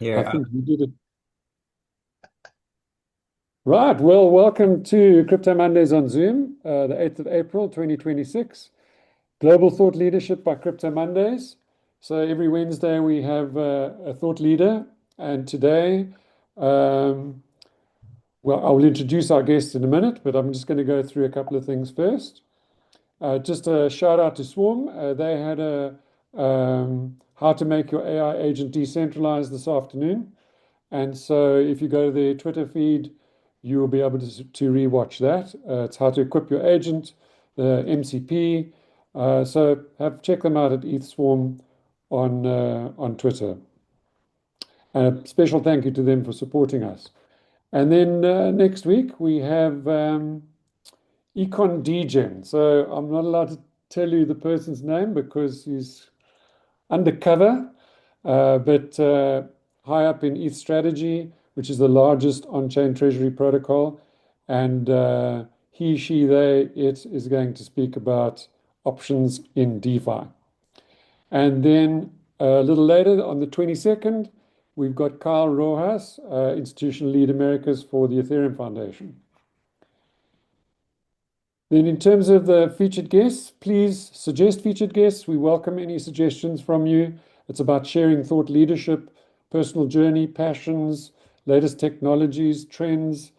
I Here, think you did it. Right. Well, welcome to Crypto Mondays on Zoom, the 8th of April, 2026. Global Thought Leadership by Crypto Mondays. So every Wednesday we have a thought leader. And today, um, well, I will introduce our guest in a minute, but I'm just going to go through a couple of things first. Just a shout out to Swarm. They had a how to make your AI agent decentralized this afternoon. And so if you go to their Twitter feed, you will be able to rewatch that. It's how to equip your agent, the MCP. So check them out at ETHSwarm on Twitter. And a special thank you to them for supporting us. And then next week we have Econ Degen. So I'm not allowed to tell you the person's name because he's undercover, but high up in ETH Strategy, which is the largest on-chain treasury protocol. And he, she, they, it is going to speak about options in DeFi. And then a little later on the 22nd, we've got Kyle Rojas, Institutional Lead Americas for the Ethereum Foundation. Then in terms of the featured guests, please suggest featured guests. We welcome any suggestions from you. It's about sharing thought leadership, personal journey, passions, latest technologies, trends,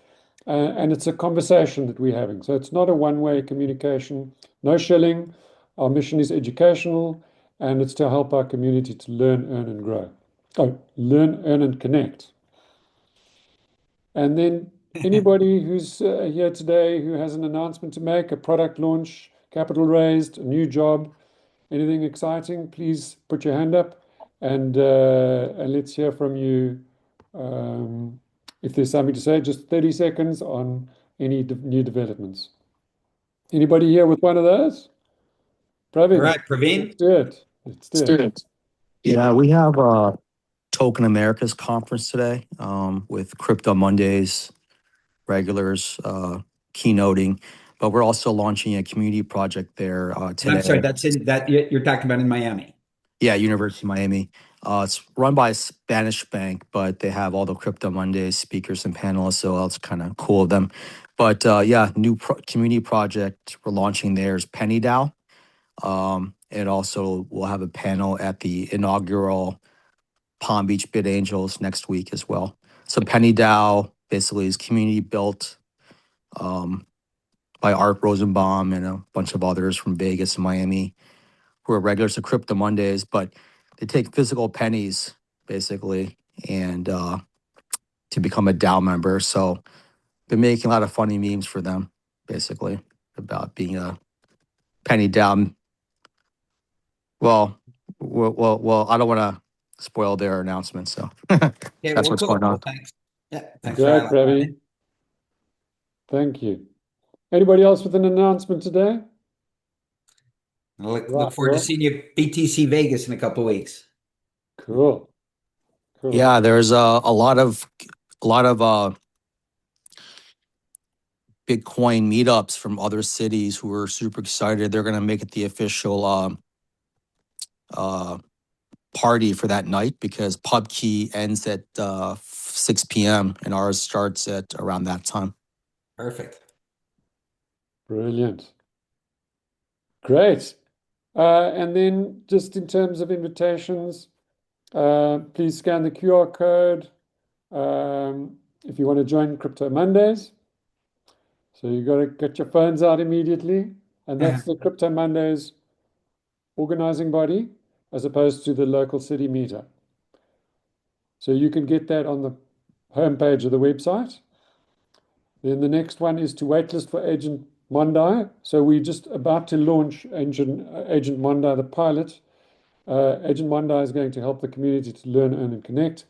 and it's a conversation that we're having. So it's not a one-way communication, no shilling. Our mission is educational, and it's to help our community to learn, earn, and grow. Oh, learn, earn, and connect. And then anybody who's here today who has an announcement to make, a product launch, capital raised, a new job, anything exciting, please put your hand up and let's hear from you. If there's something to say, just 30 seconds on any new developments. Anybody here with one of those? all Praveen, right, Praveen. let's do it. Let's do it. Students. Yeah, we have a Token Americas conference today with Crypto Mondays regulars keynoting, but we're also launching a community project there And I'm sorry, today. that's in that you're talking about in Miami. Yeah, University of Miami. It's run by a Spanish bank, but they have all the Crypto Mondays speakers and panelists, so it's kind of cool of them. But yeah, new community project we're launching there is Penny DAO. And also we'll have a panel at the inaugural Palm Beach Bid Angels next week as well. So Penny DAO basically is community built um, by Art Rosenbaum and a bunch of others from Vegas and Miami who are regulars to Crypto Mondays, but they take physical pennies basically and to become a DAO member. So been making a lot of funny memes for them basically about being a penny DAO. Well, I don't want to spoil their announcement, so Okay, that's well, what's cool. going on. Well, thanks. Yeah, thanks for Great, highlighting that. Praveen. Thank you. Anybody else with an announcement today? I look Right. forward to Well, seeing you at BTC Vegas in a couple of weeks. cool. Cool. Yeah, there's a lot of Bitcoin meetups from other cities who are super excited. They're going to make it the official uh, party for that night because pub key ends at 6 p.m. and ours starts at around that time. Perfect. Brilliant. Great. And then just in terms of invitations, please scan the QR code if you want to join Crypto Mondays. So you got to get your phones out immediately. And that's the Crypto Mondays organizing body as opposed to the local city meetup. So you can get that on the homepage of the website. Then the next one is to waitlist for Agent Mondi. So we're just about to launch Agent Mondi, the pilot. Agent Mondi is going to help the community to learn, earn, and connect.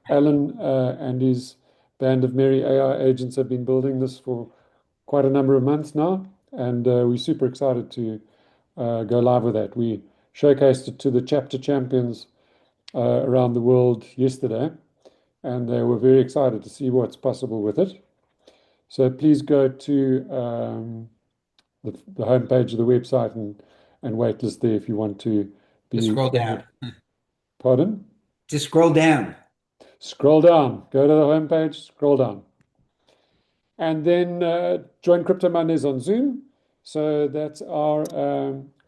Alan and his band of merry AI agents have been building this for quite a number of months now, and we're super excited to go live with that. We showcased it to the chapter champions around the world yesterday, and they were very excited to see what's possible with it. So please go to the homepage of the website and waitlist there if you want to Just be. scroll down. Pardon? Just scroll down. Scroll down, go to the homepage, scroll down. And then join Crypto Mondays on Zoom. So that's our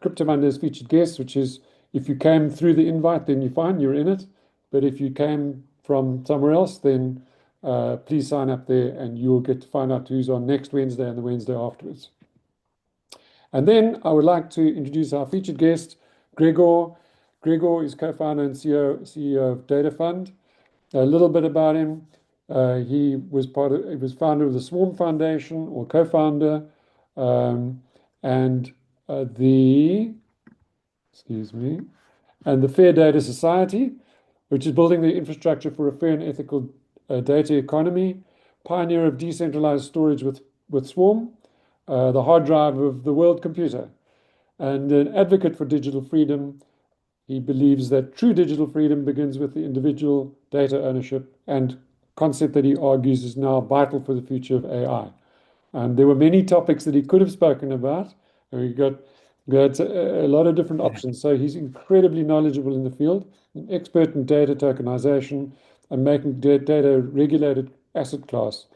Crypto Mondays featured guest, which is if you came through the invite, then you're fine, you're in it. But if you came from somewhere else, then please sign up there and you'll get to find out who's on next Wednesday and the Wednesday afterwards. And then I would like to introduce our featured guest, Gregor. Gregor is co-founder and CEO of Datafund. A little bit about him. He was founder of the Swarm Foundation, or co-founder, and the Fair Data Society, which is building the infrastructure for a fair and ethical data economy. Pioneer of decentralized storage with Swarm, the hard drive of the world computer, and an advocate for digital freedom. He believes that true digital freedom begins with the individual data ownership, and concept that he argues is now vital for the future of AI. And there were many topics that he could have spoken about, and we got a lot of different options. So he's incredibly knowledgeable in the field, an expert in data tokenization and making data a regulated asset class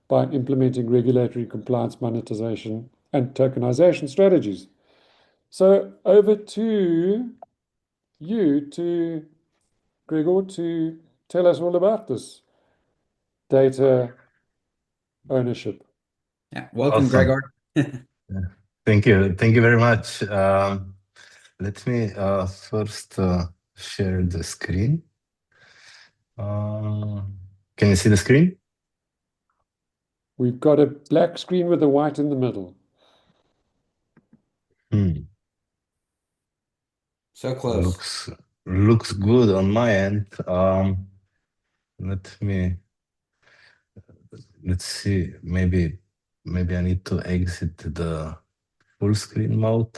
by implementing regulatory compliance, monetization, and tokenization strategies. So over to you, to Gregor, to tell us all about this data ownership. Yeah, welcome, Awesome. Gregor. Thank you. Thank you very much. Let me first share the screen. Can you see the screen? We've got a black screen with a white in the middle. So close. Looks good on my end. Let's see. Maybe I need to exit the full screen mode.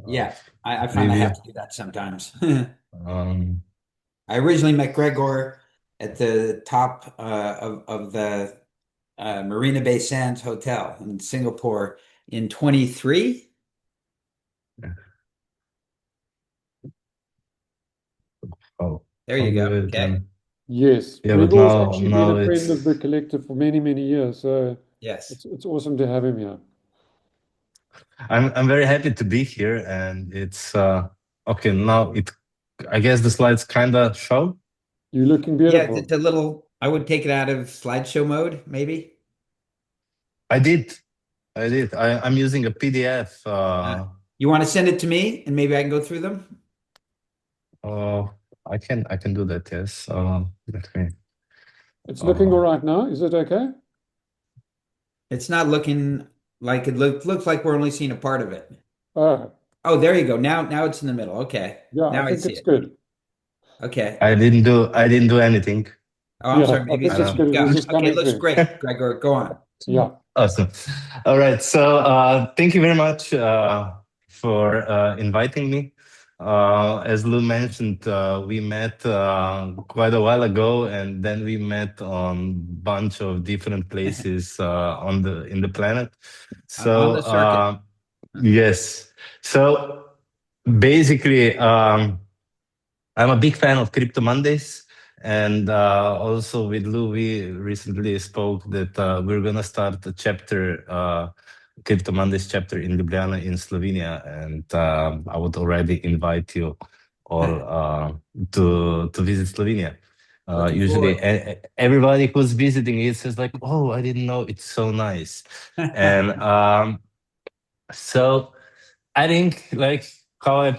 Yeah, I find I maybe. have to do that sometimes. I originally met Gregor at the top of the Marina Bay Sands Hotel in Singapore in 23. Oh, There you go. good. Okay. Yes, Yeah, but Gregor's now actually been a friend it's of the collective for many, many years. So Yes. it's awesome to have him here. I'm very happy to be here, and it's okay now. I guess the slides kind of show. You're looking Yeah, beautiful. it's a little. I would take it out of slideshow mode, maybe. I did. I'm using a PDF. You want to send it to me, and maybe I can go through them? I can do that. Yes. Let me. It's looking all right now. Is it okay? It's not looking like it looks like we're only seeing a part of it. Oh, Oh, there you go. Now it's in the middle. Okay. yeah, Now I I think see it's it. good. Okay. I didn't do anything. Oh, I'm Yeah, sorry. I Maybe think it's since good. you've It was got. just Okay, it coming looks through. great, Gregor. Go on. Yeah. Awesome. All right. So thank you very much for inviting me. As Lou mentioned, we met quite a while ago, and then we met on bunch of different places in the planet. On the circuit. Yes. So basically, I'm a big fan of Crypto Mondays. And also with Lou, we recently spoke that we're going to start a chapter, Crypto Mondays chapter in Ljubljana in Slovenia. And I would already invite you all to visit Slovenia. Usually everybody who's visiting it says like, oh, I didn't know, it's so nice. And so I think like how I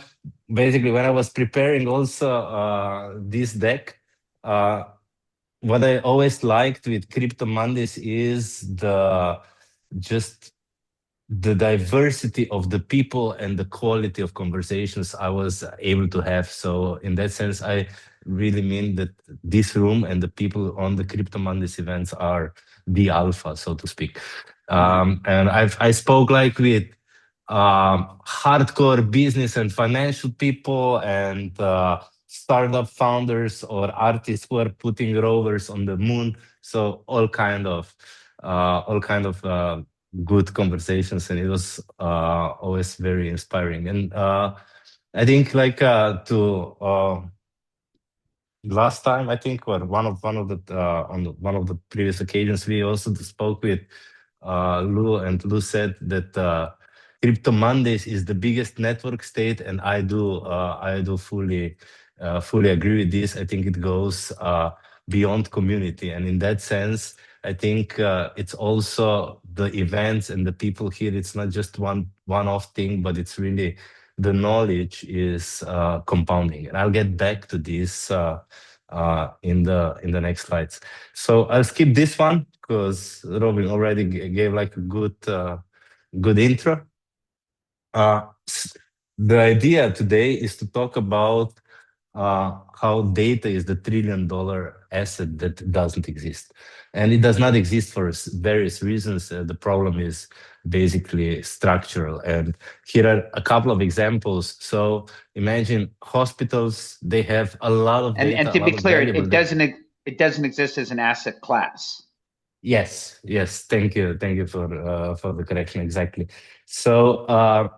basically when I was preparing also this deck, what I always liked with Crypto Mondays is just the diversity of the people and the quality of conversations I was able to have. So in that sense, I really mean that this room and the people on the Crypto Mondays events are the alpha, so to speak. And I spoke like with hardcore business and financial people and startup founders or artists who are putting rovers on the moon. So all kind of good conversations, and it was always very inspiring. And I think like to last time, I think, or one of the on one of the previous occasions, we also spoke with Lou, and Lou said that Crypto Mondays is the biggest network state, and I do fully agree with this. I think it goes beyond community, and in that sense, I think it's also the events and the people here. It's not just one-off thing, but it's really the knowledge is compounding, and I'll get back to this in the next slides. So I'll skip this one because Robin already gave like a good intro. The idea today is to talk about how data is the $1 trillion asset that doesn't exist. And it does not exist for various reasons. The problem is basically structural. And here are a couple of examples. So imagine hospitals, they have a lot of data. And to be clear, it doesn't exist as an asset class. Yes. Thank you for the correction. Exactly. So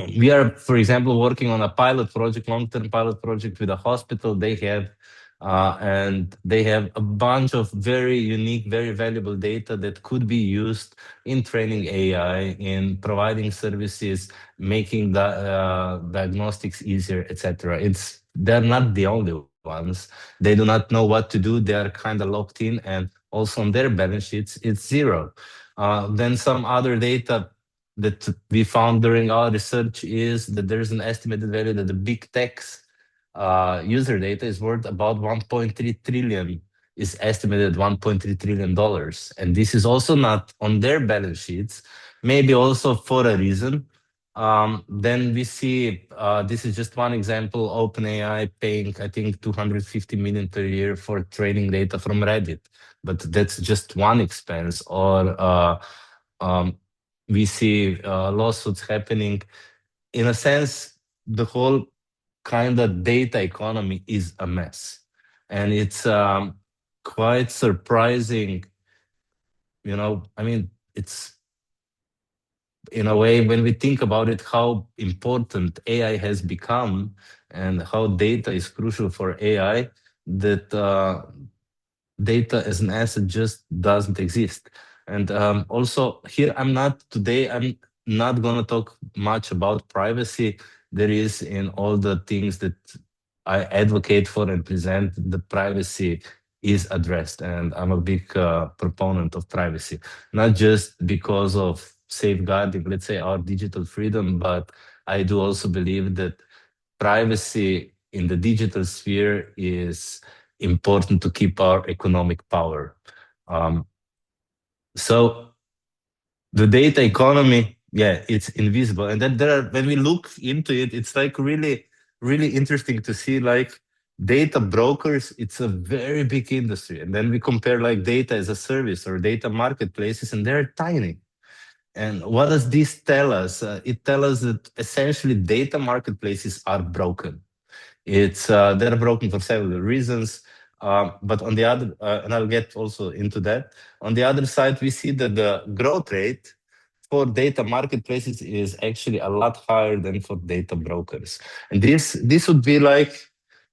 we are, for example, working on a long-term pilot project with a hospital. They have a bunch of very unique, very valuable data that could be used in training AI, in providing services, making the diagnostics easier, etc. They're not the only ones. They do not know what to do. They are kind of locked in, and also on their balance sheets, it's zero. Then some other data that we found during our research is that there's an estimated value that the big tech's user data is worth about 1.3 trillion, is estimated $1.3 trillion. And this is also not on their balance sheets, maybe also for a reason. Then we see, this is just one example, OpenAI paying, I think, 250 million per year for training data from Reddit, but that's just one expense. Or we see lawsuits happening. In a sense, the whole kind of data economy is a mess. And it's quite surprising, I mean, it's in a way, when we think about it, how important AI has become and how data is crucial for AI, that data as an asset just doesn't exist. And also here, I'm not going to talk much about privacy. There is in all the things that I advocate for and present, the privacy is addressed. And I'm a big proponent of privacy, not just because of safeguarding, let's say, our digital freedom, but I do also believe that privacy in the digital sphere is important to keep our economic power. So the data economy, yeah, it's invisible. And then when we look into it, it's like really, really interesting to see like data brokers, it's a very big industry. And then we compare like data as a service or data marketplaces, and they're tiny. And what does this tell us? It tells us that essentially data marketplaces are broken. They're broken for several reasons. But on the other, and I'll get also into that. On the other side, we see that the growth rate for data marketplaces is actually a lot higher than for data brokers. And this would be like,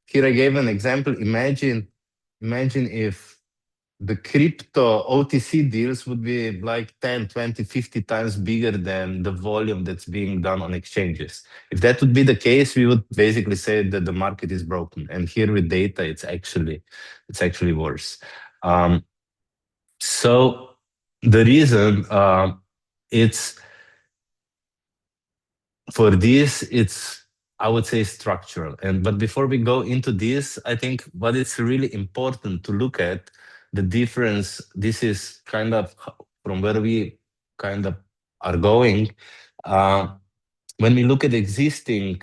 here I gave an example. Imagine if the crypto OTC deals would be like 10, 20, 50 times bigger than the volume that's being done on exchanges. If that would be the case, we would basically say that the market is broken. And here with data, it's actually worse. So the reason it's for this, it's, I would say, structural. But before we go into this, I think what is really important to look at the difference. This is kind of from where we kind of are going. When we look at existing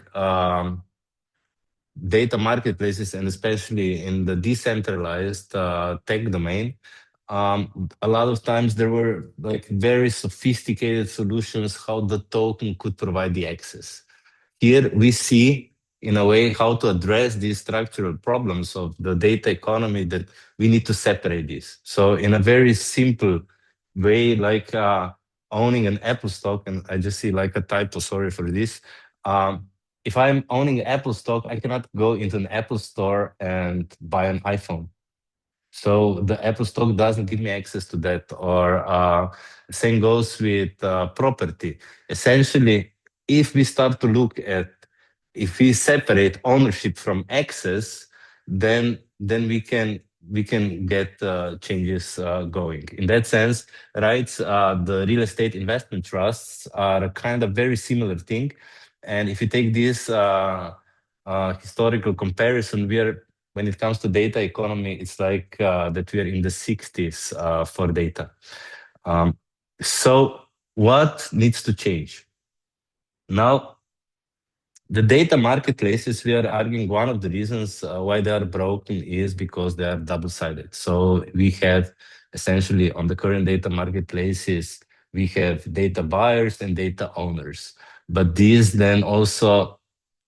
data marketplaces, and especially in the decentralized tech domain, a lot of times there were like very sophisticated solutions how the token could provide the access. Here we see, in a way, how to address these structural problems of the data economy, that we need to separate this. So in a very simple way, like owning an Apple stock, and I just see like a typo, sorry for this. if I'm owning Apple stock, I cannot go into an Apple store and buy an iPhone. So the Apple stock doesn't give me access to that. Or same goes with property. Essentially, if we start to look at, if we separate ownership from access, then we can get changes going. In that sense, right? The real estate investment trusts are a kind of very similar thing. And if you take this historical comparison, when it comes to data economy, it's like that we are in the 60s for data. So what needs to change? Now, the data marketplaces, we are arguing one of the reasons why they are broken is because they are double-sided. So we have essentially on the current data marketplaces, we have data buyers and data owners. But these then also,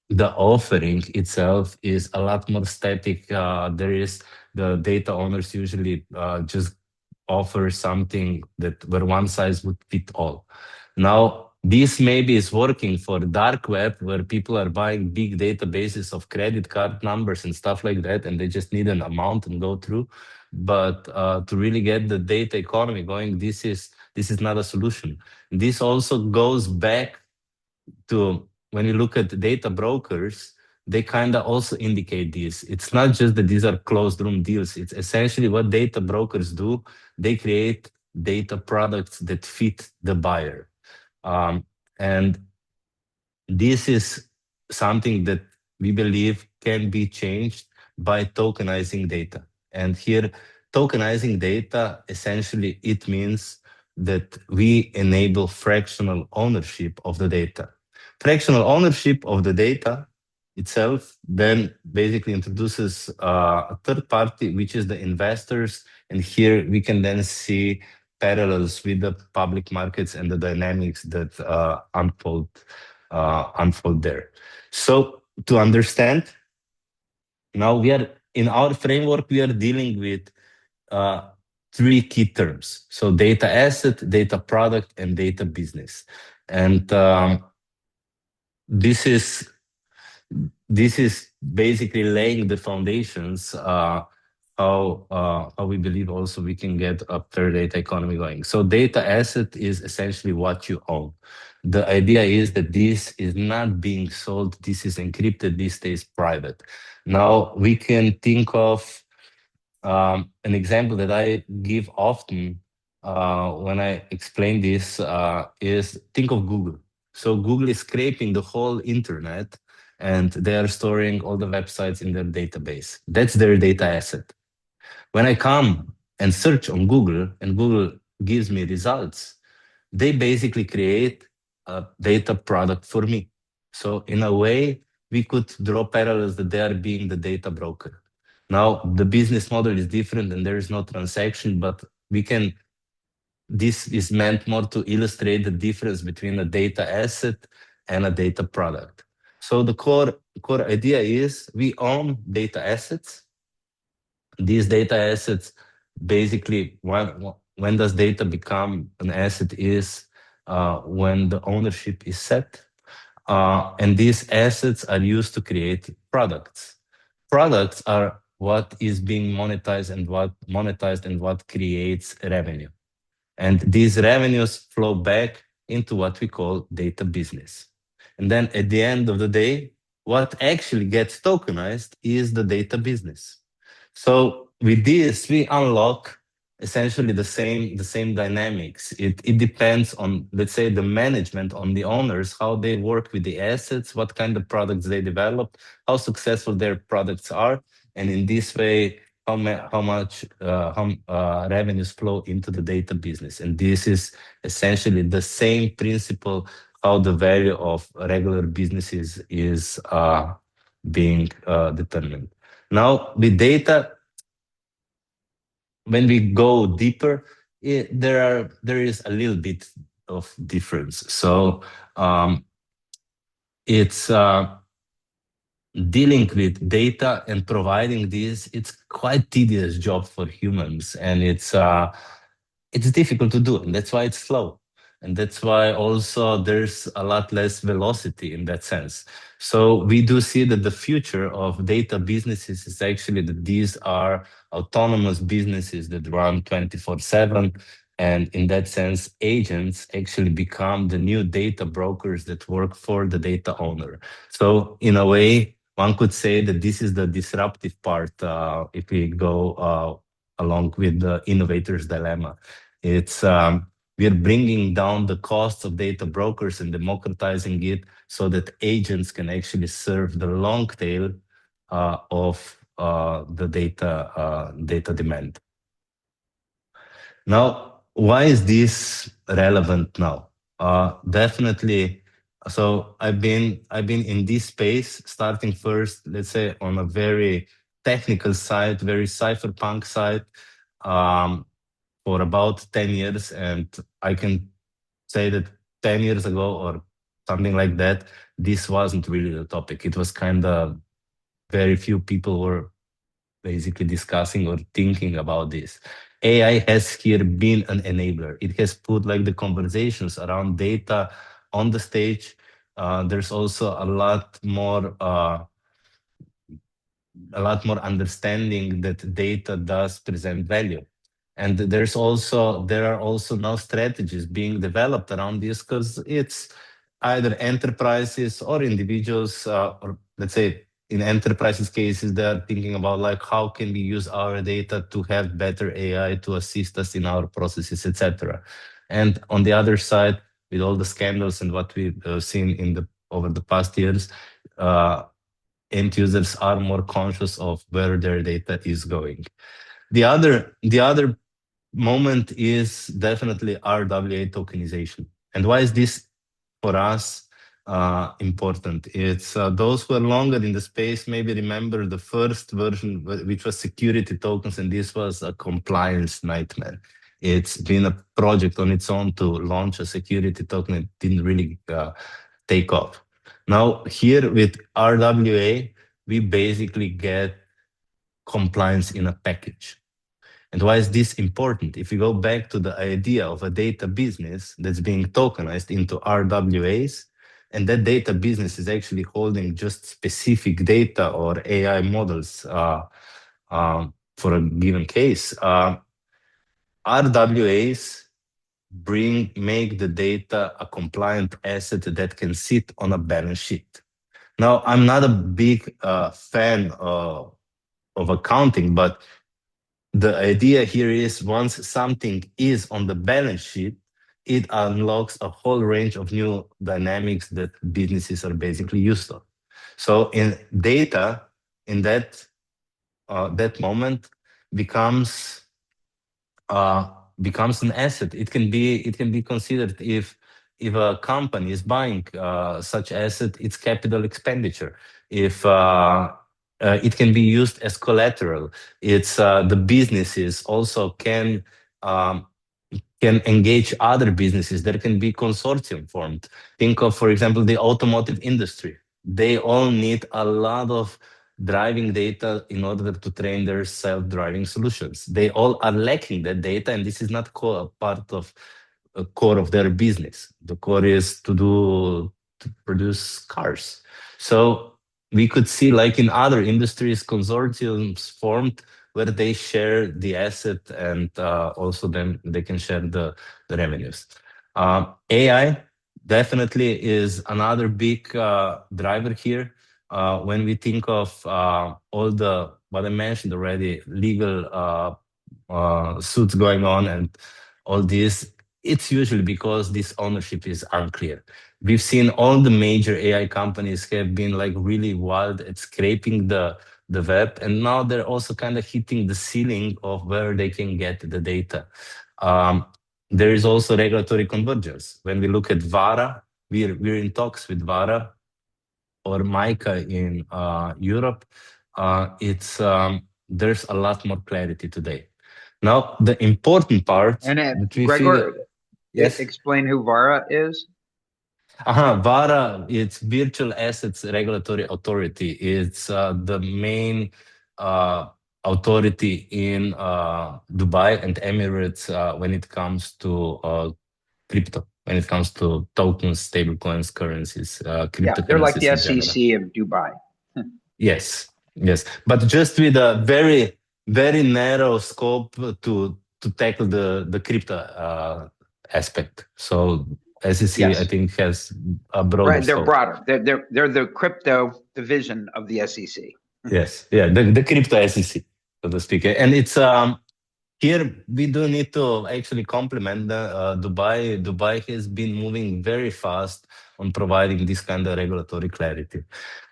the offering itself is a lot more static. There is the data owners usually just offer something that where one size would fit all. Now, this maybe is working for the dark web where people are buying big databases of credit card numbers and stuff like that, and they just need an amount and go through. But to really get the data economy going, this is not a solution. This also goes back to when you look at data brokers, they kind of also indicate this. It's not just that these are closed room deals. It's essentially what data brokers do. They create data products that fit the buyer. And this is something that we believe can be changed by tokenizing data. And here, tokenizing data, essentially, it means that we enable fractional ownership of the data. Fractional ownership of the data itself then basically introduces a third party, which is the investors. And here we can then see parallels with the public markets and the dynamics that unfold there. So to understand, now we are in our framework, we are dealing with three key terms. So data asset, data product, and data business. And this is basically laying the foundations how we believe also we can get a fair data economy going. So data asset is essentially what you own. The idea is that this is not being sold, this is encrypted, this stays private. Now we can think of an example that I give often when I explain this is think of Google. So Google is scraping the whole internet and they are storing all the websites in their database. That's their data asset. When I come and search on Google and Google gives me results, they basically create a data product for me. So in a way, we could draw parallels that they are being the data broker. Now, the business model is different and there is no transaction, but this is meant more to illustrate the difference between a data asset and a data product. So the core idea is we own data assets. These data assets, basically, when does data become an asset is when the ownership is set. And these assets are used to create products. Products are what is being monetized and what creates revenue. And these revenues flow back into what we call data business. And then at the end of the day, what actually gets tokenized is the data business. So with this, we unlock essentially the same dynamics. It depends on, let's say, the management, on the owners, how they work with the assets, what kind of products they develop, how successful their products are, and in this way, how much revenues flow into the data business. And this is essentially the same principle how the value of regular businesses is being determined. Now, with data, when we go deeper, there is a little bit of difference. So it's dealing with data and providing this. It's quite tedious job for humans, and it's difficult to do, and that's why it's slow. And that's why also there's a lot less velocity in that sense. So we do see that the future of data businesses is actually that these are autonomous businesses that run 24/7. And in that sense, agents actually become the new data brokers that work for the data owner. So in a way, one could say that this is the disruptive part if we go along with the innovator's dilemma. It's we are bringing down the costs of data brokers and democratizing it so that agents can actually serve the long tail of the data demand. Now, why is this relevant now? Definitely. So I've been in this space starting first, let's say, on a very technical side, very cypherpunk side, for about 10 years, and I can say that 10 years ago or something like that, this wasn't really the topic. It was kind of very few people were basically discussing or thinking about this. AI has here been an enabler. It has put like the conversations around data on the stage. There's also a lot more understanding that data does present value. And there are also now strategies being developed around this because it's either enterprises or individuals, or let's say in enterprises cases, they're thinking about like how can we use our data to have better AI to assist us in our processes, etc. And on the other side, with all the scandals and what we've seen over the past years, end users are more conscious of where their data is going. The other moment is definitely RWA tokenization. And why is this for us important? It's those who are longer in the space maybe remember the first version, which was security tokens, and this was a compliance nightmare. It's been a project on its own to launch a security token. It didn't really take off. Now here with RWA, we basically get compliance in a package. And why is this important? If you go back to the idea of a data business that's being tokenized into RWAs, and that data business is actually holding just specific data or AI models for a given case, RWAs make the data a compliant asset that can sit on a balance sheet. Now, I'm not a big fan of accounting, but the idea here is once something is on the balance sheet, it unlocks a whole range of new dynamics that businesses are basically used to. So in data, in that moment becomes an asset. It can be considered if a company is buying such asset, it's capital expenditure. If it can be used as collateral. It's the businesses also can engage other businesses. There can be consortium formed. Think of, for example, the automotive industry. They all need a lot of driving data in order to train their self-driving solutions. They all are lacking that data, and this is not a part of a core of their business. The core is to produce cars. So we could see, like in other industries, consortiums formed where they share the asset and also then they can share the revenues. AI definitely is another big driver here. When we think of all what I mentioned already, legal suits going on and all this, it's usually because this ownership is unclear. We've seen all the major AI companies have been like really wild at scraping the web, and now they're also kind of hitting the ceiling of where they can get the data. There is also regulatory convergence. When we look at VARA, we're in talks with VARA or MiCA in Europe. There's a lot more clarity today. Now, the important part And that we Gregor, feel, yes, explain who VARA is. VARA, it's Virtual Assets Regulatory Authority. It's the main authority in Dubai and Emirates when it comes to crypto. when it comes to tokens, stablecoins, currencies, Yeah, cryptocurrencies they're like the in general. SEC of Dubai. Yes, yes, but just with a very, very narrow scope to tackle the crypto aspect. So SEC, I Yes. think, has a broader Right, they're scope. broader. They're the crypto division of the SEC. Yes, yeah, the crypto SEC, so to speak, and it's here we do need to actually compliment Dubai. Dubai has been moving very fast on providing this kind of regulatory clarity.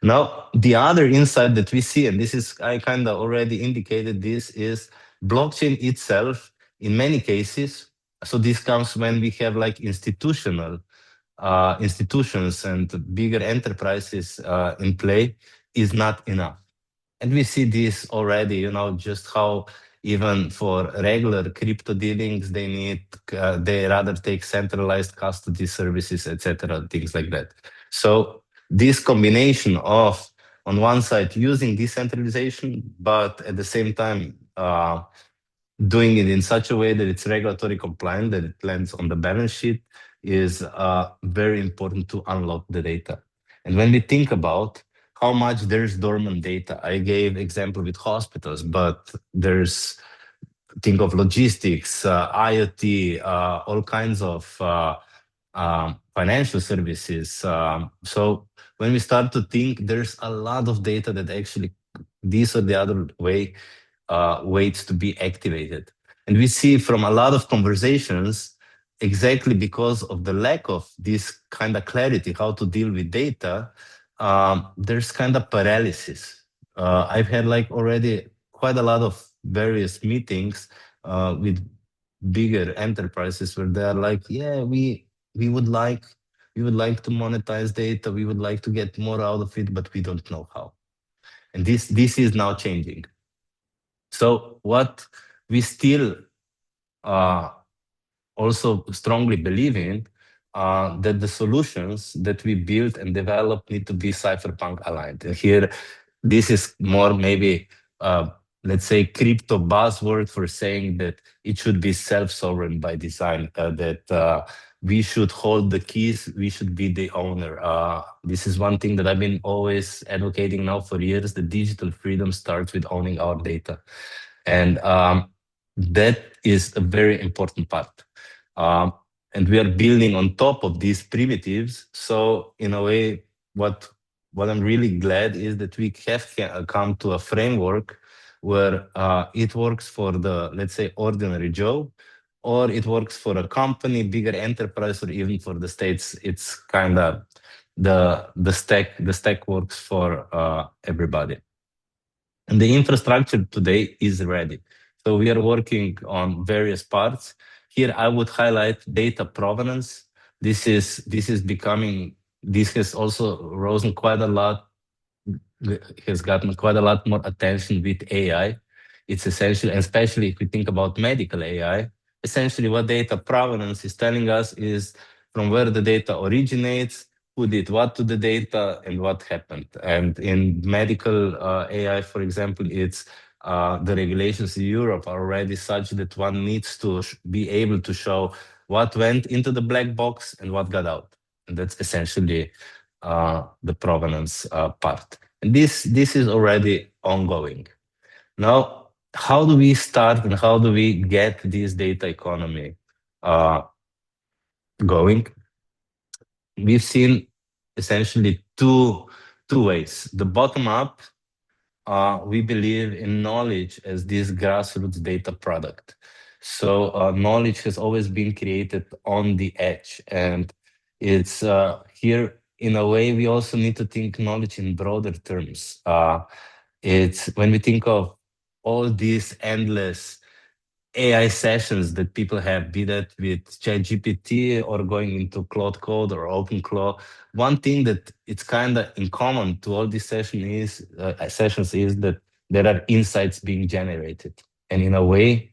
Now, the other insight that we see, and this is I kind of already indicated this, is blockchain itself in many cases. So this comes when we have like institutions and bigger enterprises in play is not enough. And we see this already, just how even for regular crypto dealings, they rather take centralized custody services, etc., things like that. So this combination of, on one side, using decentralization, but at the same time, doing it in such a way that it's regulatory compliant, that it lands on the balance sheet, is very important to unlock the data. And when we think about how much there's dormant data, I gave example with hospitals, but there's think of logistics, IoT, all kinds of financial services. So when we start to think, there's a lot of data that actually this or the other way waits to be activated. And we see from a lot of conversations, exactly because of the lack of this kind of clarity, how to deal with data, there's kind of paralysis. I've had like already quite a lot of various meetings with bigger enterprises where they're like, yeah, we would like to monetize data, we would like to get more out of it, but we don't know how. And this is now changing. So what we still also strongly believe in, that the solutions that we build and develop need to be cypherpunk aligned. And here, this is more maybe, let's say, crypto buzzword for saying that it should be self-sovereign by design, that we should hold the keys, we should be the owner. This is one thing that I've been always advocating now for years. The digital freedom starts with owning our data. And that is a very important part. And we are building on top of these primitives. So in a way, what I'm really glad is that we have come to a framework where it works for the, let's say, ordinary Joe, or it works for a company, bigger enterprise, or even for the states. It's kind of the stack works for everybody. And the infrastructure today is ready. So we are working on various parts. Here I would highlight data provenance. This has also risen quite a lot, has gotten quite a lot more attention with AI. It's essential, especially if we think about medical AI, essentially what data provenance is telling us is from where the data originates, who did what to the data, and what happened. And in medical AI, for example, it's the regulations in Europe are already such that one needs to be able to show what went into the black box and what got out. And that's essentially the provenance part. And this is already ongoing. Now, how do we start and how do we get this data economy going? We've seen essentially two ways. The bottom up, we believe in knowledge as this grassroots data product. So knowledge has always been created on the edge, and it's here in a way we also need to think knowledge in broader terms. It's when we think of all these endless AI sessions that people have, be that with ChatGPT or going into Claude Code or OpenClaw. One thing that it's kind of in common to all these sessions is that there are insights being generated, and in a way,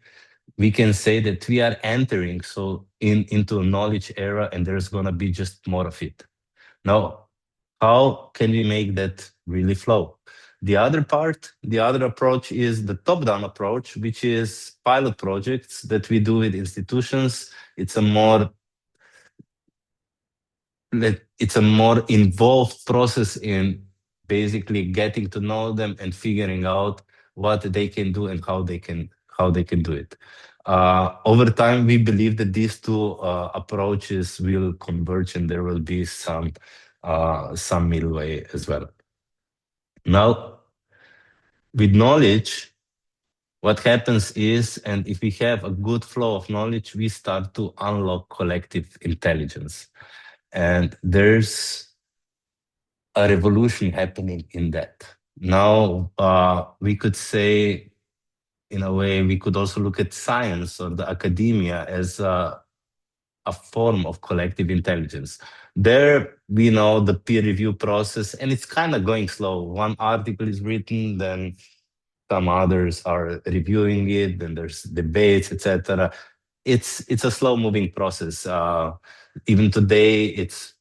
we can say that we are entering into a knowledge era, and there's gonna be just more of it. Now, how can we make that really flow? The other approach is the top-down approach, which is pilot projects that we do with institutions. It's a more it's a more involved process in basically getting to know them and figuring out what they can do and how they can do it. Over time, we believe that these two approaches will converge, and there will be some middle way as well. Now, with knowledge, what happens is, and if we have a good flow of knowledge, we start to unlock collective intelligence. And there's a revolution happening in that. Now, we could say, in a way, we could also look at science or the academia as a form of collective intelligence. There, we know the peer review process, and it's kind of going slow. One article is written, then some others are reviewing it, then there's debates, etc. It's a slow-moving process. Even today, it's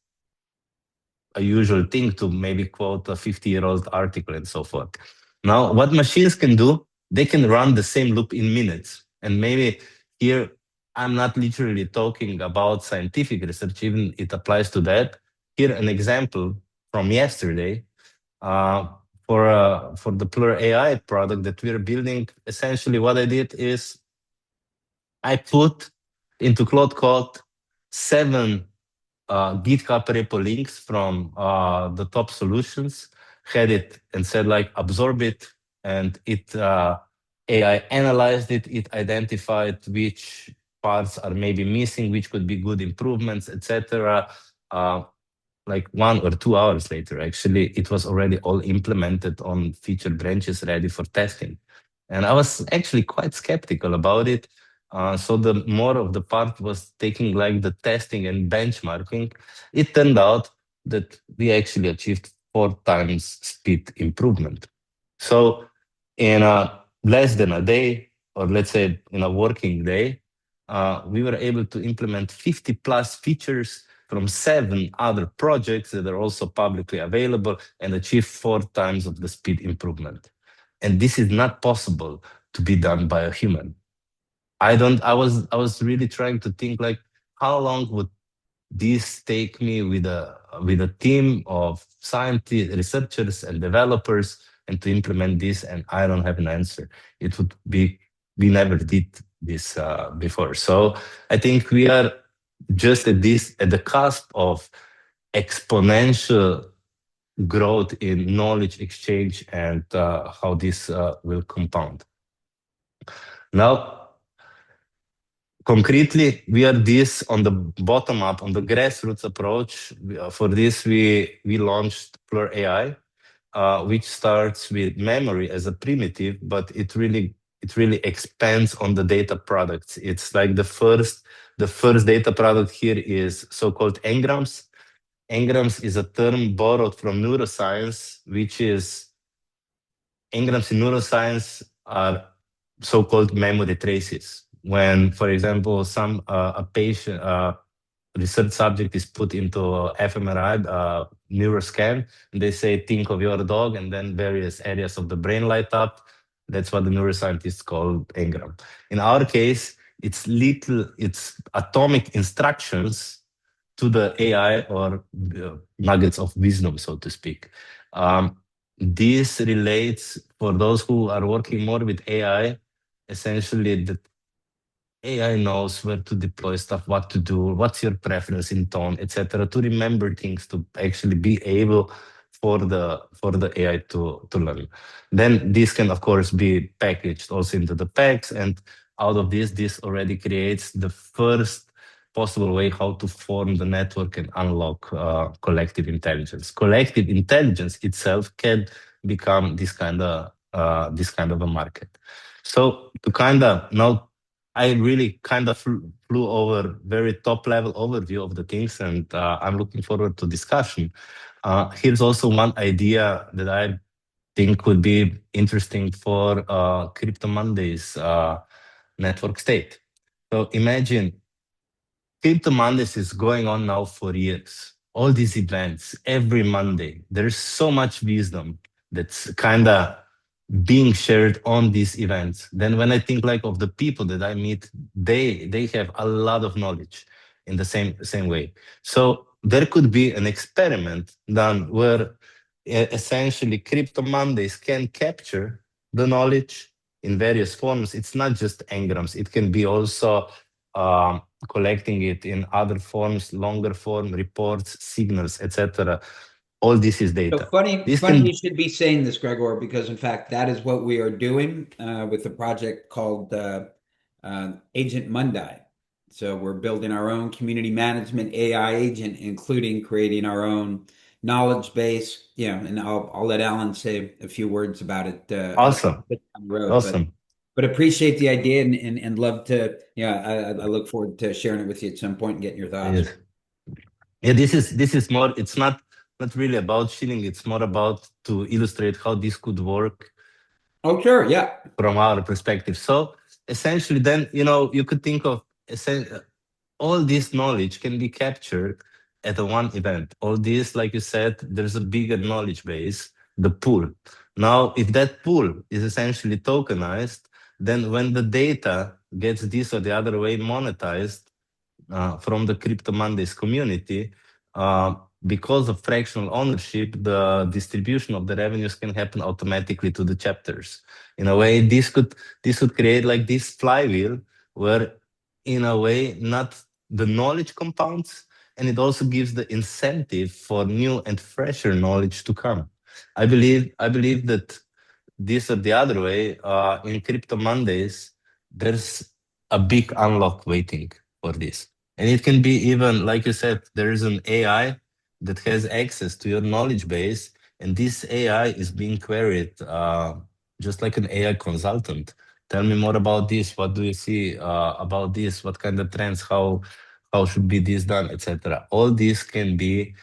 a usual thing to maybe quote a 50-year-old article and so forth. Now, what machines can do, they can run the same loop in minutes. And maybe here, I'm not literally talking about scientific research, even it applies to that. Here, an example from yesterday. For the Plur AI product that we're building, essentially what I did is I put into Cloud Code 7 GitHub repo links from the top solutions, had it and said like absorb it, and it AI analyzed it. It identified which parts are maybe missing, which could be good improvements, etc. Like 1 or 2 hours later, actually, it was already all implemented on feature branches ready for testing. And I was actually quite skeptical about it. So the more of the part was taking like the testing and benchmarking. It turned out that we actually achieved 4 times speed improvement. So in less than a day, or let's say in a working day, we were able to implement 50 plus features from 7 other projects that are also publicly available and achieve 4 times of the speed improvement. And this is not possible to be done by a human. I was really trying to think like, how long would this take me with a team of scientists, researchers, and developers, and to implement this? And I don't have an answer. It would be, we never did this before. So I think we are just at the cusp of exponential growth in knowledge exchange and how this will compound. Now, concretely, we are this on the bottom up, on the grassroots approach. For this, we launched Plur AI, which starts with memory as a primitive, but it really expands on the data products. It's like the first data product here is so-called engrams. Engrams is a term borrowed from neuroscience, which is engrams in neuroscience are so-called memory traces. When, for example, a patient, research subject is put into fMRI neuroscan, and they say, think of your dog, and then various areas of the brain light up. That's what the neuroscientists call engram. In our case, it's atomic instructions to the AI, or nuggets of wisdom, so to speak. This relates, for those who are working more with AI, essentially that AI knows where to deploy stuff, what to do, what's your preference in tone, etc., to remember things, to actually be able for the AI to learn. Then this can, of course, be packaged also into the packs, and out of this already creates the first possible way how to form the network and unlock collective intelligence. Collective intelligence itself can become this kind of a market. So to kind of now, I really kind of flew over very top level overview of the things, and I'm looking forward to discussion. Here's also one idea that I think would be interesting for CryptoMondays network state. So imagine CryptoMondays is going on now for years. All these events every Monday. There's so much wisdom that's kind of being shared on these events. Then when I think like of the people that I meet, they have a lot of knowledge. in the same way. So there could be an experiment done where essentially CryptoMondays can capture the knowledge in various forms. It's not just engrams. It can be also collecting it in other forms, longer form, reports, signals, etc. All this is data. So funny you should be saying this, Gregor, because in fact, that is what we are doing with a project called Agent Monday. So we're building our own community management AI agent, including creating our own knowledge base. Yeah, and I'll let Alan say a few words about it. Awesome. Down the road, Awesome. But appreciate the idea and love to. Yeah, I look forward to sharing it with you at some point and getting your thoughts. Yes. Yeah, this is more. It's not really about shilling. It's more about to illustrate how this could work. Oh, sure. Yeah. From our perspective. So essentially, then you could think of all this knowledge can be captured at a one event. All this, like you said, there's a bigger knowledge base, the pool. Now, if that pool is essentially tokenized, then when the data gets this or the other way monetized from the CryptoMondays community, because of fractional ownership, the distribution of the revenues can happen automatically to the chapters. In a way, this could create like this flywheel where, in a way, not the knowledge compounds, and it also gives the incentive for new and fresher knowledge to come. I believe that this or the other way, in CryptoMondays, there's a big unlock waiting for this. And it can be even, like you said, there is an AI that has access to your knowledge base, and this AI is being queried just like an AI consultant. Tell me more about this. What do you see about this? What kind of trends? How should be this done, etc. All these can be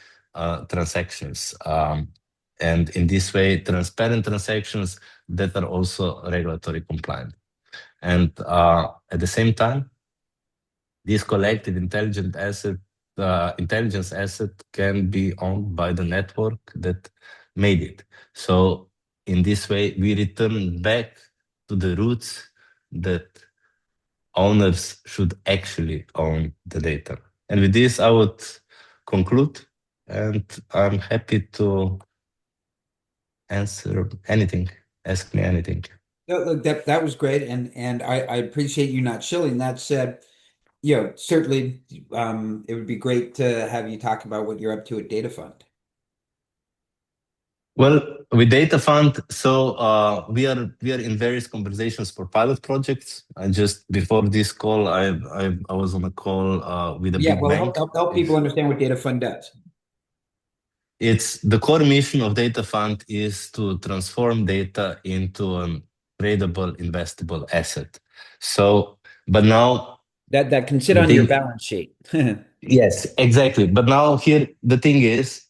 transactions. And in this way, transparent transactions that are also regulatory compliant. And at the same time, this collected intelligence asset can be owned by the network that made it. So in this way, we return back to the roots that owners should actually own the data. And with this, I would conclude, and I'm happy to answer anything. Ask me anything. No, look, that was great, and I appreciate you not shilling. That said, certainly it would be great to have you talk about what you're up to at Datafund. Well, with Datafund, so we are in various conversations for pilot projects. Just before this call, I was on a call with a big bank. Help people understand what Datafund does. It's the core mission of Datafund is to transform data into a tradable, investable asset. So, but now that can sit on your balance sheet. Yes, exactly. But now here the thing is,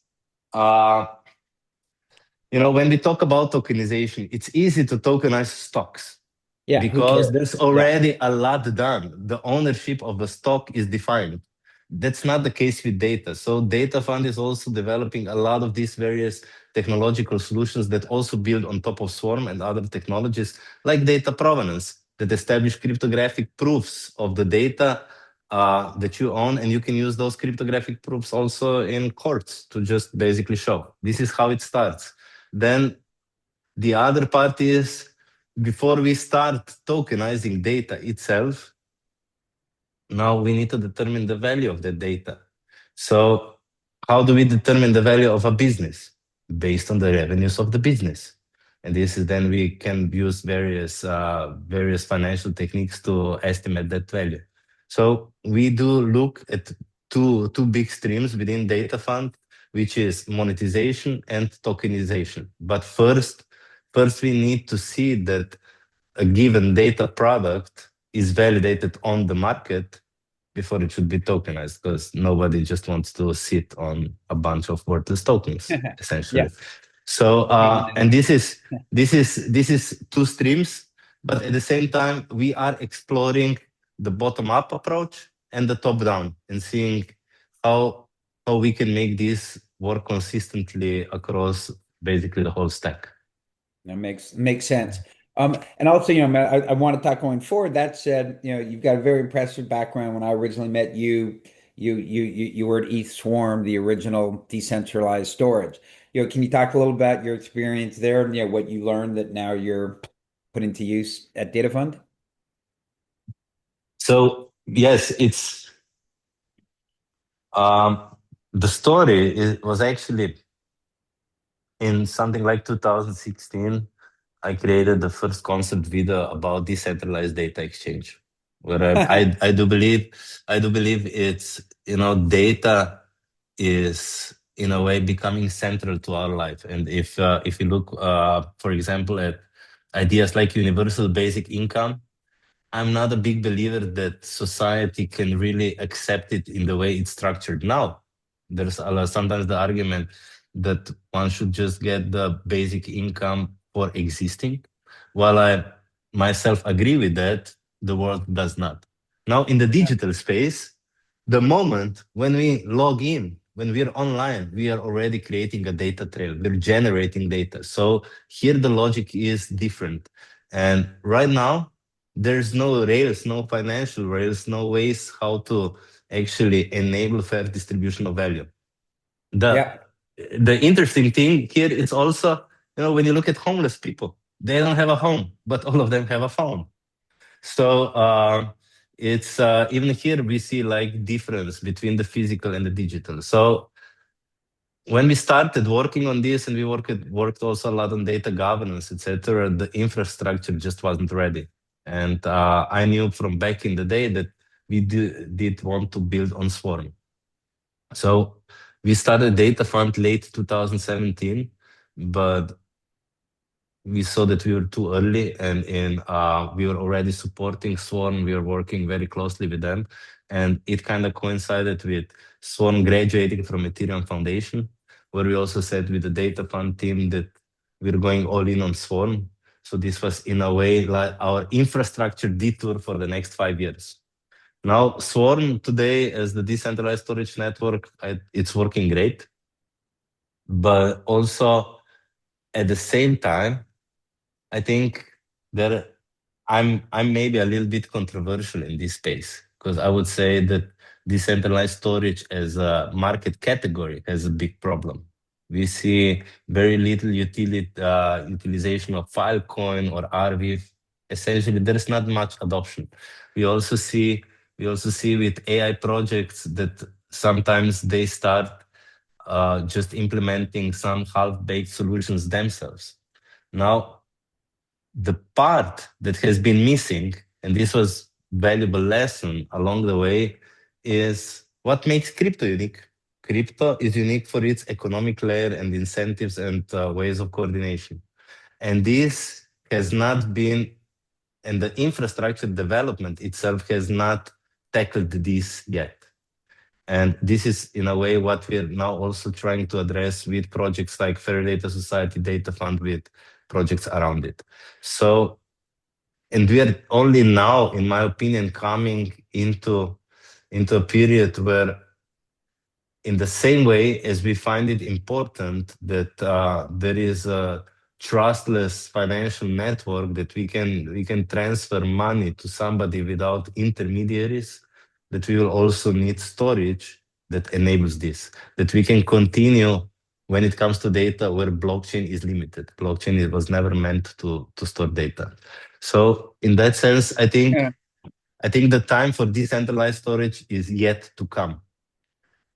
when we talk about tokenization, it's easy to tokenize stocks. Yeah, because there's already a lot done. The ownership of the stock is defined. That's not the case with data. So Datafund is also developing a lot of these various technological solutions that also build on top of Swarm and other technologies like data provenance that establish cryptographic proofs of the data that you own, and you can use those cryptographic proofs also in courts to just basically show. This is how it starts. Then the other part is, before we start tokenizing data itself, now we need to determine the value of the data. So how do we determine the value of a business? Based on the revenues of the business. And this is then we can use various financial techniques to estimate that value. So we do look at two big streams within Datafund, which is monetization and tokenization. But first we need to see that a given data product is validated on the market before it should be tokenized, because nobody just wants to sit on a bunch of worthless tokens, essentially. Yeah. So and this is two streams, but at the same time we are exploring the bottom-up approach and the top-down, and seeing how we can make this work consistently across basically the whole stack. That makes sense. And also, I want to talk going forward. That said, you've got a very impressive background. When I originally met you, you were at ETH Swarm, the original decentralized storage. Can you talk a little about your experience there and what you learned that now you're putting to use at Datafund? So yes, it's the story was actually in something like 2016. I created the first concept video about decentralized data exchange, where I do believe it's data is in a way becoming central to our life. And if you look, for example, at ideas like universal basic income, I'm not a big believer that society can really accept it in the way it's structured now. There's sometimes the argument that one should just get the basic income for existing. While I myself agree with that, the world does not. Now, in the digital space, the moment when we log in, when we're online, we are already creating a data trail. We're generating data. So here the logic is different. And right now, there's no rails, no financial rails, no ways how to actually enable fair distribution of value. The interesting thing here is also, when you look at homeless people, they don't have a home, but all of them have a phone. So it's even here we see like difference between the physical and the digital. So when we started working on this, and we worked also a lot on data governance, etc., the infrastructure just wasn't ready. And I knew from back in the day that we did want to build on Swarm. So we started Datafund late 2017, but we saw that we were too early, and we were already supporting Swarm. We were working very closely with them, and it kind of coincided with Swarm graduating from Ethereum Foundation, where we also said with the Datafund team that we're going all in on Swarm. So this was in a way like our infrastructure detour for the next 5 years. Now Swarm today as the decentralized storage network, it's working great, but also at the same time, I think that I'm maybe a little bit controversial in this space, because I would say that decentralized storage as a market category has a big problem. We see very little utilization of Filecoin or RWAs. Essentially, there is not much adoption. We also see with AI projects that sometimes they start just implementing some half-baked solutions themselves. Now, the part that has been missing, and this was valuable lesson along the way, is what makes crypto unique. Crypto is unique for its economic layer and incentives and ways of coordination. And this has not been, and the infrastructure development itself has not tackled this yet. And this is, in a way, what we're now also trying to address with projects like Fair Data Society, Datafund, with projects around it. So, and we are only now, in my opinion, coming into a period where, in the same way as we find it important that there is a trustless financial network that we can transfer money to somebody without intermediaries, that we will also need storage that enables this, that we can continue when it comes to data where blockchain is limited. Blockchain was never meant to store data. So in that sense, I think the time for decentralized storage is yet to come.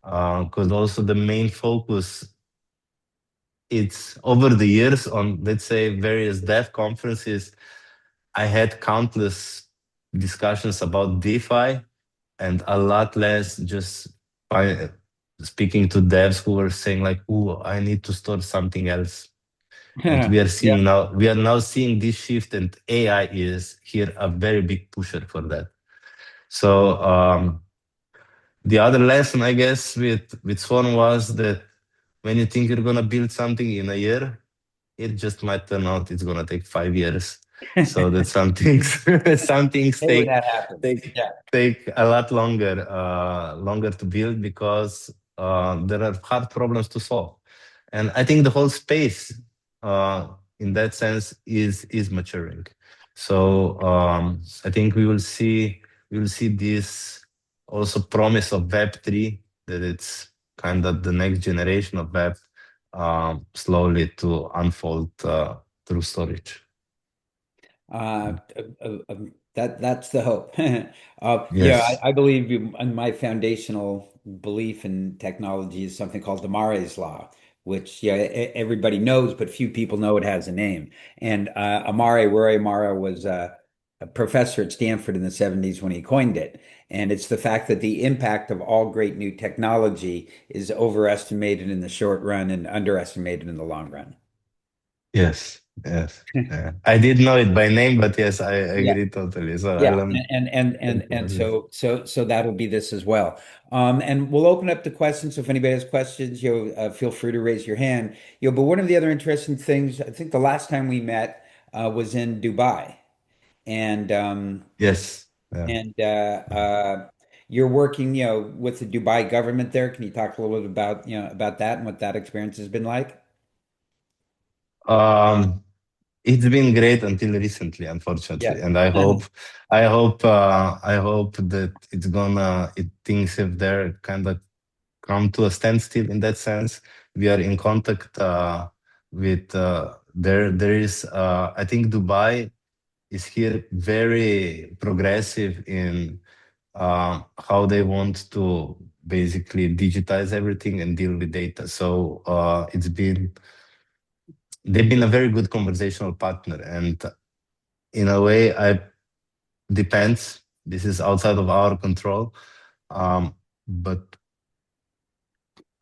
Because also the main focus, it's over the years on, let's say, various dev conferences, I had countless discussions about DeFi and a lot less just speaking to devs who were saying like, oh, I need to store something else. And we are seeing now, seeing this shift, and AI is here a very big pusher for that. So the other lesson, I guess, with Swarm was that when you think you're gonna build something in a year, it just might turn out it's gonna take 5 years. So that some things take a lot longer to build, because there are hard problems to solve. And I think the whole space in that sense is maturing. So I think we will see this also promise of Web3, that it's kind of the next generation of web, slowly to unfold through storage. That's the hope. Yes. I believe in my foundational belief in technology is something called the Mare's law, which everybody knows, but few people know it has a name. And Roy Amare was a professor at Stanford in the 70s when he coined it. And it's the fact that the impact of all great new technology is overestimated in the short run and underestimated in the long run. Yes. Yes. Yeah. I did know it by name, but yes, I Yeah. agree totally. So Yeah, I'll and so that'll be this as well. And we'll open up the questions. So if anybody has questions, feel free to raise your hand. But one of the other interesting things, I think the last time we met was in Dubai, and yes. Yeah. you're working, with the Dubai government there. Can you talk a little bit about, about that and what that experience has been like? Um, it's been great until recently, unfortunately, Yeah. and I hope that things have there kind of come to a standstill in that sense. We are in contact with there is I think Dubai is here very progressive in how they want to basically digitize everything and deal with data. So they've been a very good conversational partner, and in a way, I depends. This is outside of our control, but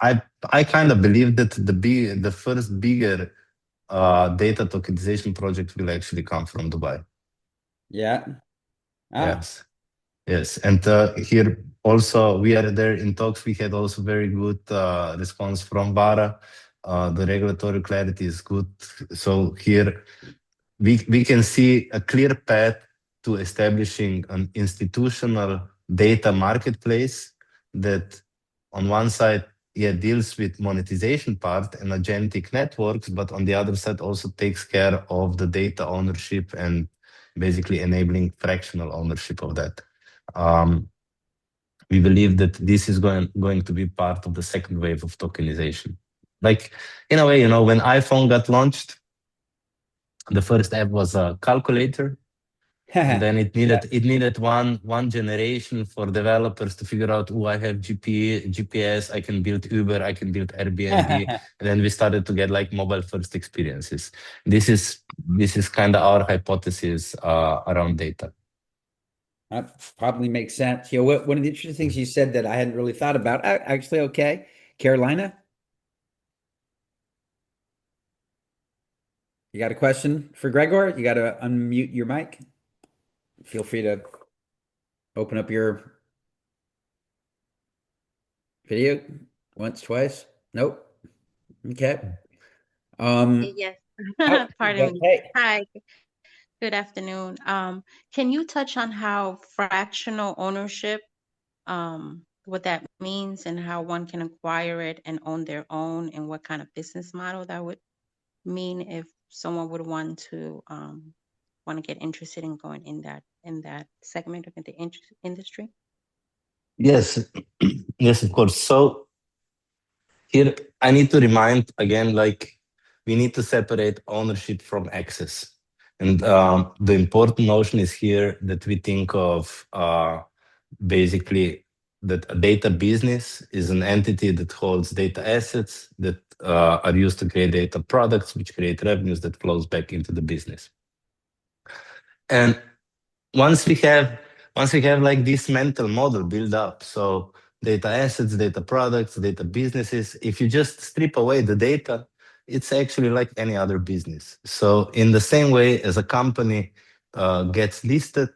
I I kind of believe that the first bigger data tokenization project will actually come from Dubai. Yeah. Ah. Yes, yes, and here also we are there in talks. We had also very good response from VARA. The regulatory clarity is good. So here we can see a clear path to establishing an institutional data marketplace that on one side, yeah, deals with monetization part and agentic networks, but on the other side also takes care of the data ownership and basically enabling fractional ownership of that. Um, we believe that this is going to be part of the second wave of tokenization. Like in a way, when iPhone got launched, the first app was a calculator, and then it Yeah. needed one generation for developers to figure out, oh, I have GPS, I can build Uber, I can build Airbnb, and then we started to get like mobile first experiences. This is kind of our hypothesis around data. That probably makes sense. One of the interesting things you said that I hadn't really thought about, actually, okay, Carolina, you got a question for Gregor? You got to unmute your mic. Feel free to open up your video once, twice. Nope. Okay. Yes. Oh, Pardon me. hey. Hi, good afternoon. Can you touch on how fractional ownership, what that means and how one can acquire it and own their own, and what kind of business model that would mean if someone would want to get interested in going in that segment of the industry? Yes, yes, of course. So here I need to remind again, like we need to separate ownership from access. And the important notion is here that we think of basically that a data business is an entity that holds data assets that are used to create data products, which create revenues that flows back into the business. And once we have like this mental model built up, so data assets, data products, data businesses, if you just strip away the data, it's actually like any other business. So in the same way as a company gets listed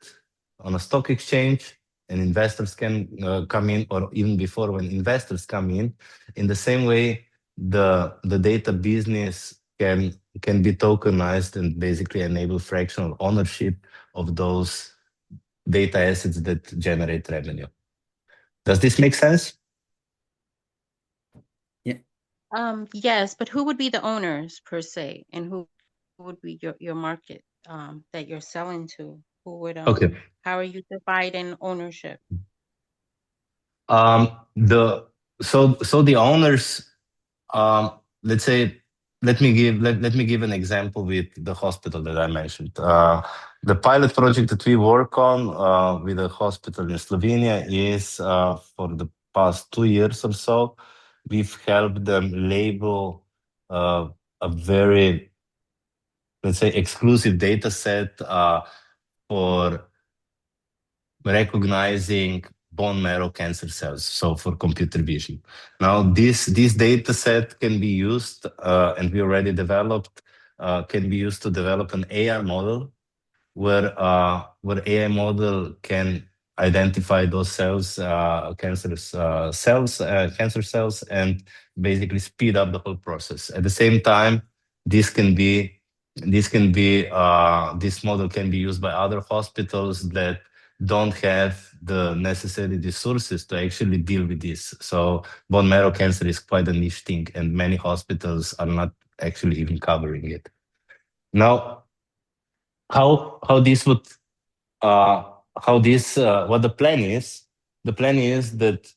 on a stock exchange and investors can come in, or even before when investors come in the same way the data business can be tokenized and basically enable fractional ownership of those data assets that generate revenue. Does this make sense? Yeah. Yes, but who would be the owners per se, and who would be your market that you're selling to? Who would Okay. How are you dividing ownership? The owners, let's say, let me give an example with the hospital that I mentioned. The pilot project that we work on with a hospital in Slovenia is for the past 2 years or so. We've helped them label a very, let's say, exclusive data set for recognizing bone marrow cancer cells, so for computer vision. Now, this data set can be used, and we already developed, can be used to develop an AI model where AI model can identify those cells, cancer cells, and basically speed up the whole process. At the same time, this model can be used by other hospitals that don't have the necessary resources to actually deal with this. So bone marrow cancer is quite a niche thing, and many hospitals are not actually even covering it. Now, what the plan is? The plan is that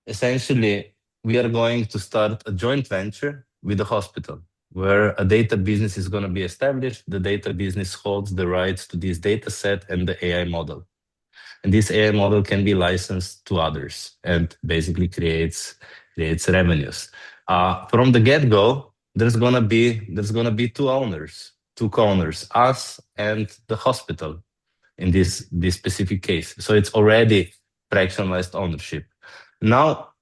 essentially we are going to start a joint venture with the hospital where a data business is going to be established. The data business holds the rights to this data set and the AI model. And this AI model can be licensed to others and basically creates revenues. From the get-go, there's gonna be two co-owners, us and the hospital in this specific case. So it's already fractionalized ownership. Now,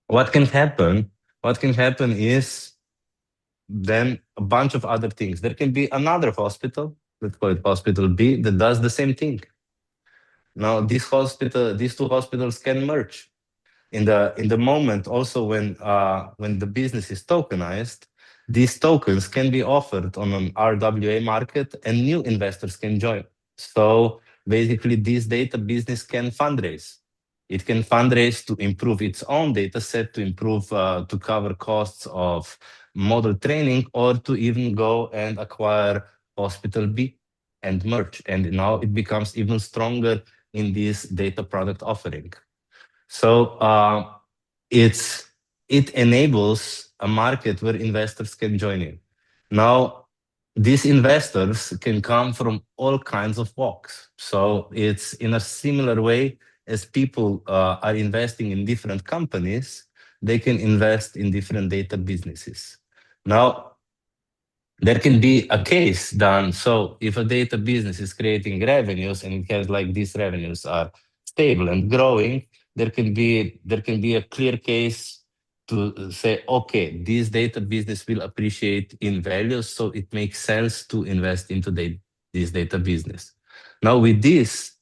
what can happen? What can happen is then a bunch of other things. There can be another hospital, let's call it Hospital B, that does the same thing. Now, these two hospitals can merge. In the moment, also when the business is tokenized, these tokens can be offered on an RWA market, and new investors can join. So basically, this data business can fundraise. It can fundraise to improve its own data set, to cover costs of model training, or to even go and acquire Hospital B and merge. And now it becomes even stronger in this data product offering. So it enables a market where investors can join in. Now, these investors can come from all kinds of walks. So it's in a similar way as people are investing in different companies, they can invest in different data businesses. Now, there can be a case done. So if a data business is creating revenues and it has like these revenues are stable and growing, there can be a clear case to say, okay, this data business will appreciate in value, so it makes sense to invest into this data business. Now with this,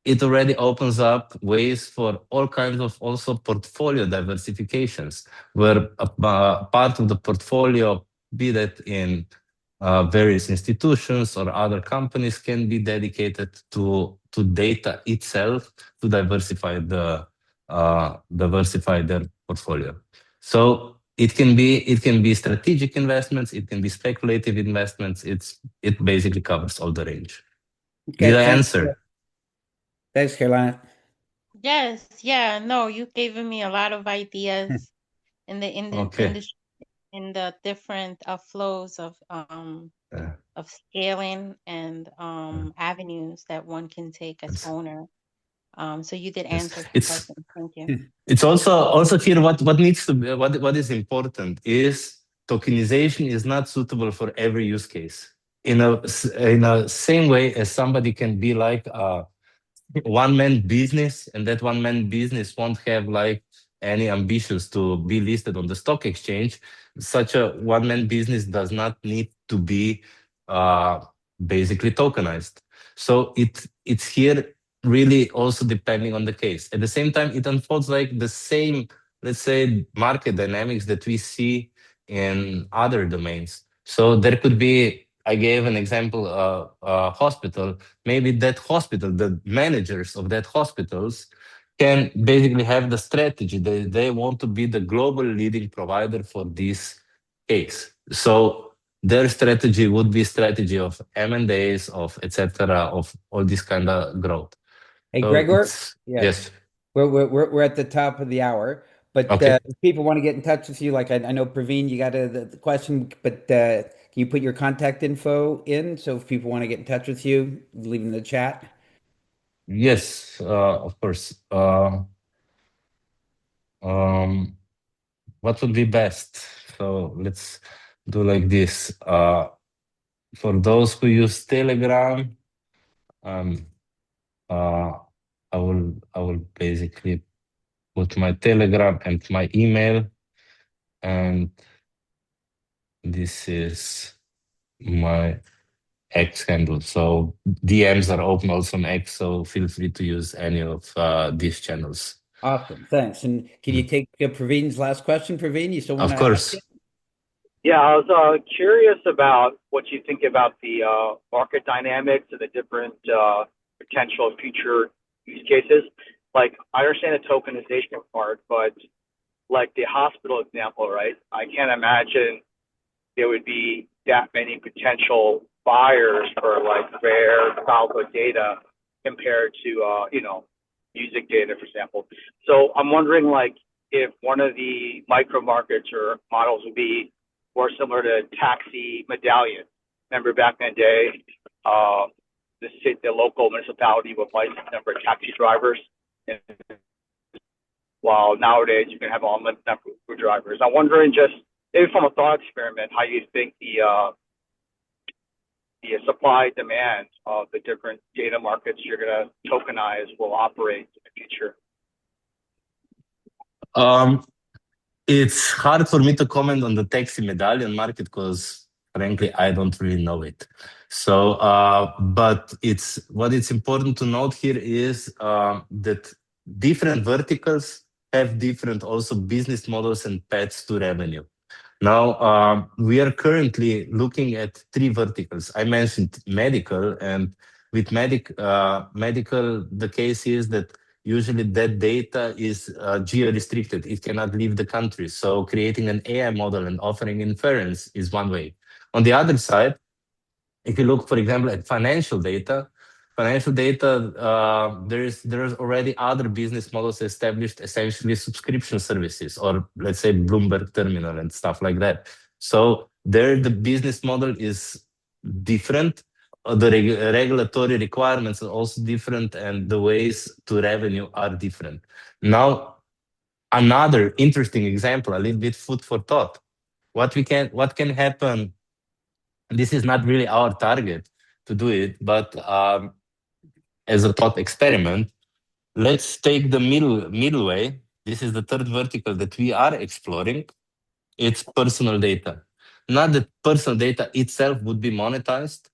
it already opens up ways for all kinds of also portfolio diversifications, where a part of the portfolio, be that in various institutions or other companies, can be dedicated to data itself to diversify their portfolio. So it can be strategic investments, it can be speculative investments. It basically covers all the range. Okay, Did I answer? Thanks, Carolina. Yes, yeah, no, you've given me a lot of ideas in the industry, in the different flows of scaling and avenues that one can take as owner. So you did answer some questions. Thank you. It's also here what needs to be, what is important is tokenization is not suitable for every use case. In a same way as somebody can be like a one-man business, and that one-man business won't have like any ambitions to be listed on the stock exchange. Such a one-man business does not need to be basically tokenized. So it's here really also depending on the case. At the same time, it unfolds like the same, let's say, market dynamics that we see in other domains. So there could be, I gave an example, a hospital. Maybe that hospital, the managers of that hospitals can basically have the strategy. They want to be the global leading provider for this case. So their strategy would be strategy of M&As, of etc., of all this kind of growth. Hey, So Gregor? yes. We're at the top of the hour, but Okay. if people want to get in touch with you, like I know Praveen, you got the question, but can you put your contact info in? So if people want to get in touch with you, leave in the chat. Yes, of course. What would be best? So let's do like this. For those who use Telegram, um, uh, I will basically put my Telegram and my email, and this is my X handle. So DMs are open also on X, so feel free to use any of these channels. Awesome, thanks. And can you take Praveen's last question, Praveen? You still want Of to ask course. it? Yeah, I was curious about what you think about the market dynamics and the different potential future use cases. Like, I understand the tokenization part, but like the hospital example, right? I can't imagine there would be that many potential buyers for like rare childhood data compared to music data, for example. So I'm wondering like if one of the micro markets or models would be more similar to taxi medallion. Remember back in the day, the local municipality would license a number of taxi drivers, and while nowadays you can have an unlimited number of drivers. I'm wondering just maybe from a thought experiment, how you think the supply demand of the different data markets you're going to tokenize will operate in the future. It's hard for me to comment on the taxi medallion market because, frankly, I don't really know it. So, but what it's important to note here is that different verticals have different also business models and paths to revenue. Now, we are currently looking at 3 verticals. I mentioned medical, and with medical, the case is that usually that data is geo-restricted. It cannot leave the country. So creating an AI model and offering inference is one way. On the other side, if you look, for example, at financial data, there's already other business models established, essentially subscription services, or let's say Bloomberg Terminal and stuff like that. So there, the business model is different. The regulatory requirements are also different, and the ways to revenue are different. Now, another interesting example, a little bit food for thought. What can happen? This is not really our target to do it, but as a thought experiment, let's take the middle way. This is the third vertical that we are exploring. It's personal data. Not that personal data itself would be monetized.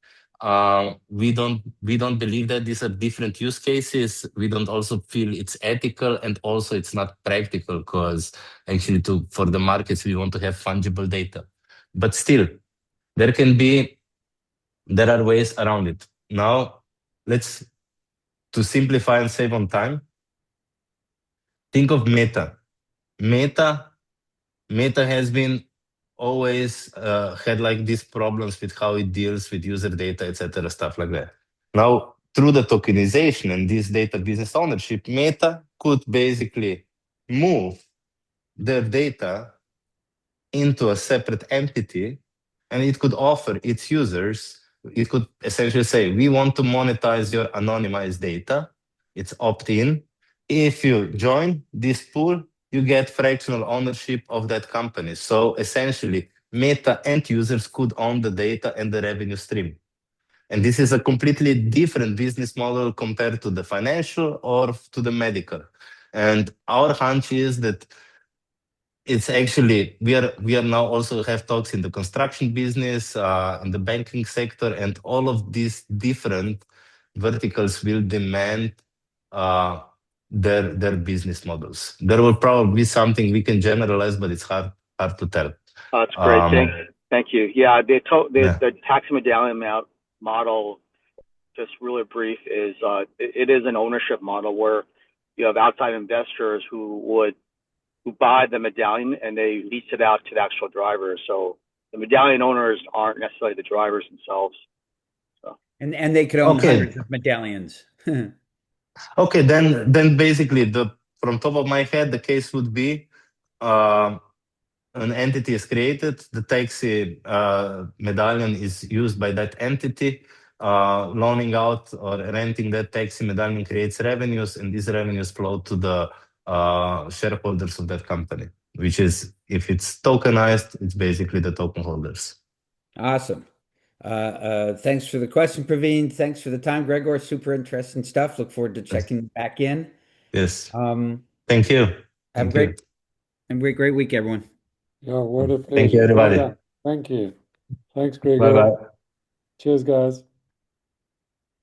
We don't believe that these are different use cases. We don't also feel it's ethical, and also it's not practical because actually for the markets we want to have fungible data. But still, there are ways around it. Now, to simplify and save on time, think of Meta. Meta has been always had like these problems with how it deals with user data, etc., stuff like that. Now, through the tokenization and this data business ownership, Meta could basically move their data into a separate entity, and it could offer its users, it could essentially say, we want to monetize your anonymized data. It's opt-in. If you join this pool, you get fractional ownership of that company. So essentially, Meta and users could own the data and the revenue stream. And this is a completely different business model compared to the financial or to the medical. And our hunch is that it's actually we are now also have talks in the construction business, in the banking sector, and all of these different verticals will demand their business models. There will probably be something we can generalize, but it's hard to tell. That's great. Thank you. Yeah, the tax medallion model, just really brief, is it is an ownership model where you have outside investors who buy the medallion and they lease it out to the actual drivers. So the medallion owners aren't necessarily the drivers themselves. So. And they could own hundreds of medallions. Okay, then basically from top of my head, the case would be an entity is created, the taxi medallion is used by that entity, loaning out or renting that taxi medallion creates revenues, and these revenues flow to the shareholders of that company, which is, if it's tokenized, it's basically the token holders. Awesome. Thanks for the question, Praveen. Thanks for the time, Gregor. Super interesting stuff. Look forward to checking back in. Yes. Um, Thank you. have a great week, everyone. Yeah, what a pleasure. Thank you, everybody. Well done. Thank you. Thanks, Gregor. Bye-bye. Cheers, guys.